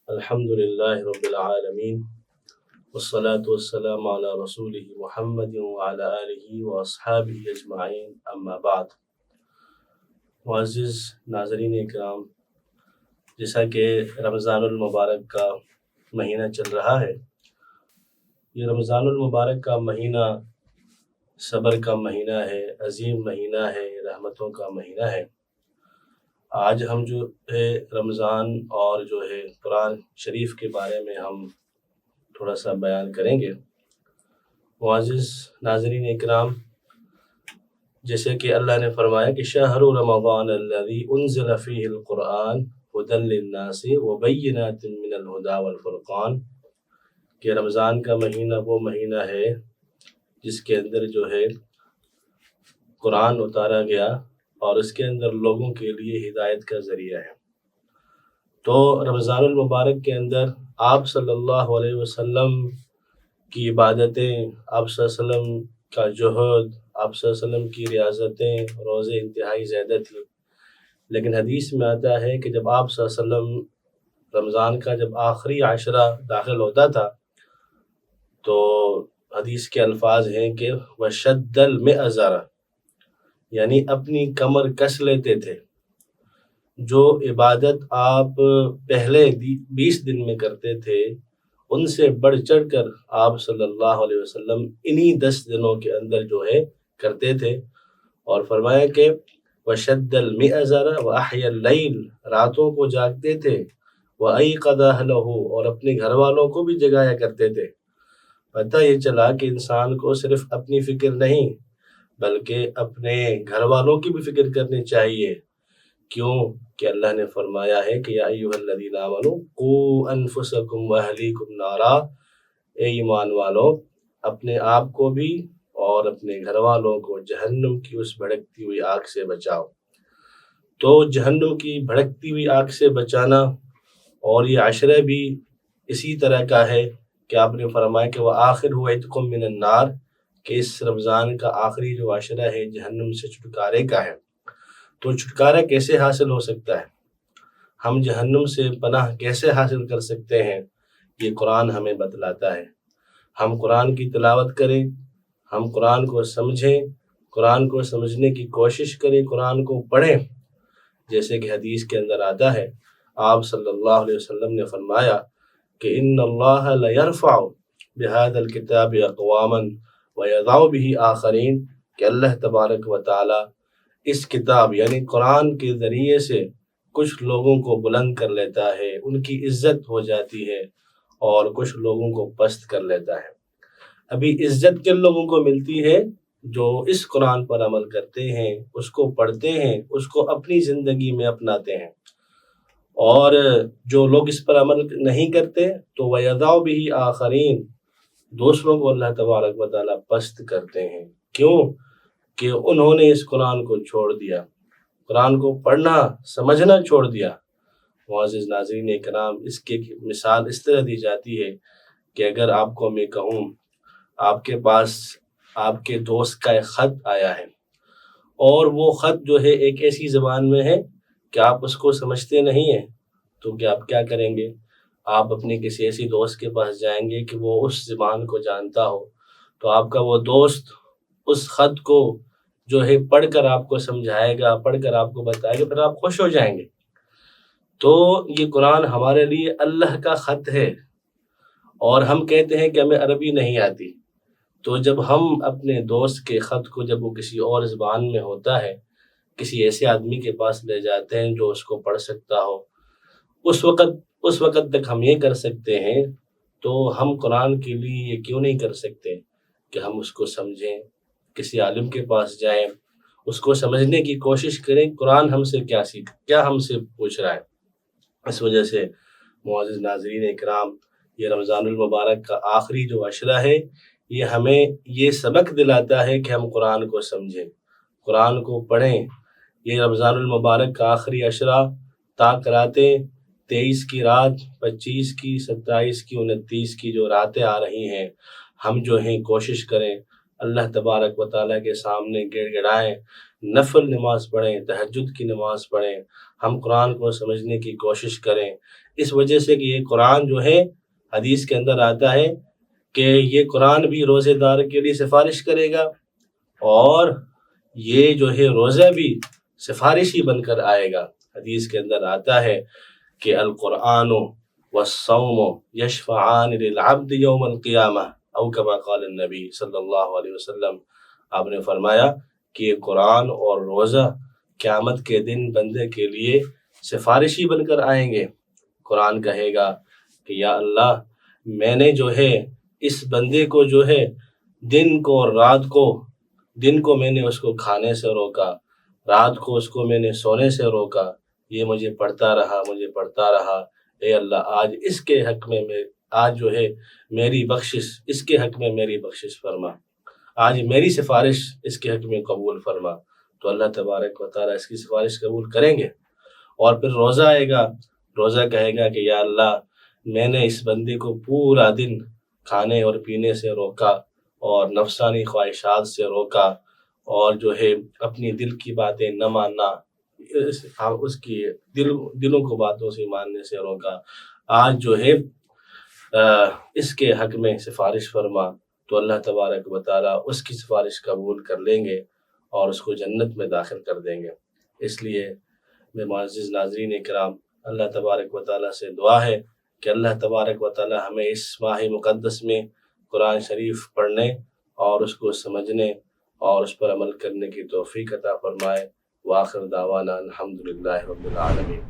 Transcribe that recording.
الحمد للہ رب العالمین والصلاة والسلام علی رسولہ محمد وعلی آلہ واصحابہ اجمعین، اما بعد۔ معزز ناظرین اکرام، جیسا کہ رمضان المبارک کا مہینہ چل رہا ہے، یہ رمضان المبارک کا مہینہ صبر کا مہینہ ہے، عظیم مہینہ ہے، رحمتوں کا مہینہ ہے۔ آج ہم جو ہے رمضان اور جو ہے قرآن شریف کے بارے میں ہم تھوڑا سا بیان کریں گے۔ معزز ناظرین اکرام، جیسے کہ اللہ نے فرمایا کہ شہر رمضان الذی انزل فیہ القرآن ھدی للناس وبینات من الھدی والفرقان، کہ رمضان کا مہینہ وہ مہینہ ہے جس کے اندر جو ہے قرآن اتارا گیا اور اس کے اندر لوگوں کے لیے ہدایت کا ذریعہ ہے۔ تو رمضان المبارک کے اندر آپ صلی اللہ علیہ وسلم کی عبادتیں، آپ صلی اللہ علیہ وسلم کا جہد، آپ صلی اللہ علیہ وسلم کی ریاضتیں، روزے انتہائی زیادہ تھیں، لیکن حدیث میں آتا ہے کہ جب آپ صلی اللہ علیہ وسلم رمضان کا جب آخری عشرہ داخل ہوتا تھا تو حدیث کے الفاظ ہیں کہ وَشَدَّ الْمِئْزَرَ، یعنی اپنی کمر کس لیتے تھے۔ جو عبادت آپ پہلے 20 دن میں کرتے تھے ان سے بڑھ چڑھ کر آپ صلی اللہ علیہ وسلم انہی 10 دنوں کے اندر جو ہے کرتے تھے، اور فرمایا کہ وَشَدَّ الْمِئْزَرَ وَأَحْيَا اللَّيْلَ، راتوں کو جاگتے تھے، وَأَيْقَظَ أَهْلَهُ، اور اپنے گھر والوں کو بھی جگایا کرتے تھے۔ پتہ یہ چلا کہ انسان کو صرف اپنی فکر نہیں بلکہ اپنے گھر والوں کی بھی فکر کرنی چاہیے۔ کیوں کہ اللہ نے فرمایا ہے کہ یا ایھا الذین آمنوا قوا انفسکم واہلیکم نارا، اے ایمان والو اپنے آپ کو بھی اور اپنے گھر والوں کو جہنم کی اس بھڑکتی ہوئی آگ سے بچاؤ۔ تو جہنم کی بھڑکتی ہوئی آگ سے بچانا، اور یہ عشرہ بھی اسی طرح کا ہے کہ آپ نے فرمایا کہ وَآخِرُ عِتْقٌ مِّنَ النَّارِ، کہ اس رمضان کا آخری جو عشرہ ہے جہنم سے چھٹکارے کا ہے۔ تو چھٹکارا کیسے حاصل ہو سکتا ہے؟ ہم جہنم سے پناہ کیسے حاصل کر سکتے ہیں؟ یہ قرآن ہمیں بتلاتا ہے۔ ہم قرآن کی تلاوت کریں، ہم قرآن کو سمجھیں، قرآن کو سمجھنے کی کوشش کریں، قرآن کو پڑھیں۔ جیسے کہ حدیث کے اندر آتا ہے، آپ صلی اللہ علیہ وسلم نے فرمایا کہ ان اللہ لیرفع بہذا الکتاب اقواما ویضع بہ آخرین، کہ اللہ تبارک و تعالی اس کتاب یعنی قرآن کے ذریعے سے کچھ لوگوں کو بلند کر لیتا ہے، ان کی عزت ہو جاتی ہے، اور کچھ لوگوں کو پست کر لیتا ہے۔ ابھی عزت کن لوگوں کو ملتی ہے؟ جو اس قرآن پر عمل کرتے ہیں، اس کو پڑھتے ہیں، اس کو اپنی زندگی میں اپناتے ہیں۔ اور جو لوگ اس پر عمل نہیں کرتے تو وَيَضَعُ بِهِ آخَرِينَ، دوسروں کو اللہ تبارک و تعالیٰ پست کرتے ہیں۔ کیوں کہ انہوں نے اس قرآن کو چھوڑ دیا، قرآن کو پڑھنا سمجھنا چھوڑ دیا۔ معزز ناظرین اکرام، اس کی مثال اس طرح دی جاتی ہے کہ اگر آپ کو میں کہوں آپ کے پاس آپ کے دوست کا ایک خط آیا ہے، اور وہ خط جو ہے ایک ایسی زبان میں ہے کہ آپ اس کو سمجھتے نہیں ہیں، تو کہ آپ کیا کریں گے؟ آپ اپنے کسی ایسی دوست کے پاس جائیں گے کہ وہ اس زبان کو جانتا ہو، تو آپ کا وہ دوست اس خط کو جو ہے پڑھ کر آپ کو سمجھائے گا، پڑھ کر آپ کو بتائے گا، پھر آپ خوش ہو جائیں گے۔ تو یہ قرآن ہمارے لیے اللہ کا خط ہے، اور ہم کہتے ہیں کہ ہمیں عربی نہیں آتی۔ تو جب ہم اپنے دوست کے خط کو جب وہ کسی اور زبان میں ہوتا ہے، کسی ایسے آدمی کے پاس لے جاتے ہیں جو اس کو پڑھ سکتا ہو، اس وقت تک ہم یہ کر سکتے ہیں، تو ہم قرآن کے لیے یہ کیوں نہیں کر سکتے کہ ہم اس کو سمجھیں، کسی عالم کے پاس جائیں، اس کو سمجھنے کی کوشش کریں، قرآن ہم سے کیا ہم سے پوچھ رہا ہے۔ اس وجہ سے معزز ناظرین اکرام، یہ رمضان المبارک کا آخری جو عشرہ ہے، یہ ہمیں یہ سبق دلاتا ہے کہ ہم قرآن کو سمجھیں، قرآن کو پڑھیں۔ یہ رمضان المبارک کا آخری عشرہ تا راتیں 23 کی رات، 25 کی، 27 کی، 29 کی جو راتیں آ رہی ہیں، ہم جو ہیں کوشش کریں اللہ تبارک و تعالیٰ کے سامنے گڑ گڑائیں، نفل نماز پڑھیں، تہجد کی نماز پڑھیں، ہم قرآن کو سمجھنے کی کوشش کریں، اس وجہ سے کہ یہ قرآن جو ہے حدیث کے اندر آتا ہے کہ یہ قرآن بھی روزے دار کے لیے سفارش کرے گا، اور یہ جو ہے روزہ بھی سفارشی بن کر آئے گا۔ حدیث کے اندر آتا ہے کہ القرآن والصوم یشفعان للعبد یوم القیامہ او کما قال النبی صلی اللہ علیہ وسلم۔ آپ نے فرمایا کہ یہ قرآن اور روزہ قیامت کے دن بندے کے لیے سفارشی بن کر آئیں گے۔ قرآن کہے گا کہ یا اللہ، میں نے جو ہے اس بندے کو جو ہے دن کو اور رات کو، دن کو میں نے اس کو کھانے سے روکا، رات کو اس کو میں نے سونے سے روکا، یہ مجھے پڑھتا رہا، اے اللہ آج اس کے حق میں آج جو ہے میری بخشش، اس کے حق میں میری بخشش فرما، آج میری سفارش اس کے حق میں قبول فرما۔ تو اللہ تبارک و تعالیٰ اس کی سفارش قبول کریں گے۔ اور پھر روزہ آئے گا، روزہ کہے گا کہ یا اللہ، میں نے اس بندے کو پورا دن کھانے اور پینے سے روکا اور نفسانی خواہشات سے روکا، اور جو ہے اپنی دل کی باتیں نہ ماننا، اس کی دلوں کو باتوں سے ماننے سے روکا، آج جو ہے اس کے حق میں سفارش فرما۔ تو اللہ تبارک و تعالیٰ اس کی سفارش قبول کر لیں گے اور اس کو جنت میں داخل کر دیں گے۔ اس لیے میں معزز ناظرین اکرام، اللہ تبارک و تعالیٰ سے دعا ہے کہ اللہ تبارک و تعالیٰ ہمیں اس ماہ مقدس میں قرآن شریف پڑھنے اور اس کو سمجھنے اور اس پر عمل کرنے کی توفیق عطا فرمائے۔ وآخر دعوانا الحمدللہ رب العالمین۔